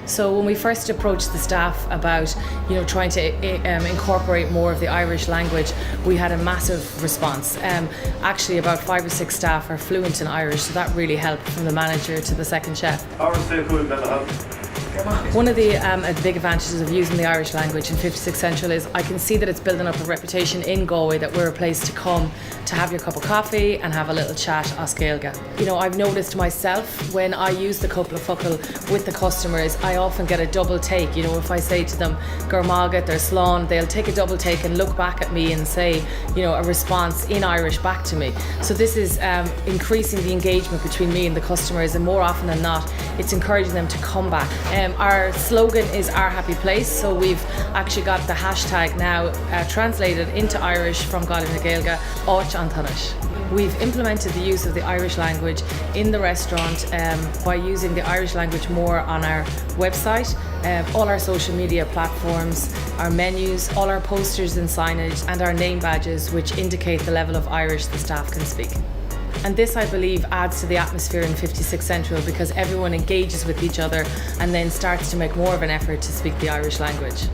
So when we first approached the staff about, trying to incorporate more of the Irish language, we had a massive response. Actually, about 5 or 6 staff are fluent in Irish, so that really helped, from the manager to the second chef. One of the big advantages of using the Irish language in 56 Central is I can see that it's building up a reputation in Galway that we're a place to come to have your cup of coffee and have a little chat as Gaeilge. I've noticed myself when I use the couple of focal with the customers, I often get a double take. If I say to them, Gormagat, they're slán, they'll take a double take and look back at me and say, a response in Irish back to me. So this is increasing the engagement between me and the customers, and more often than not, it's encouraging them to come back. Our slogan is Our Happy Place, so we've actually got the hashtag now translated into Irish from Gaeilge na Gaeilge, Áit an Tanas. We've implemented the use of the Irish language in the restaurant by using the Irish language more on our website, all our social media platforms, our menus, all our posters and signage, and our name badges, which indicate the level of Irish the staff can speak. And this, I believe, adds to the atmosphere in 56 Central because everyone engages with each other and then starts to make more of an effort to speak the Irish language.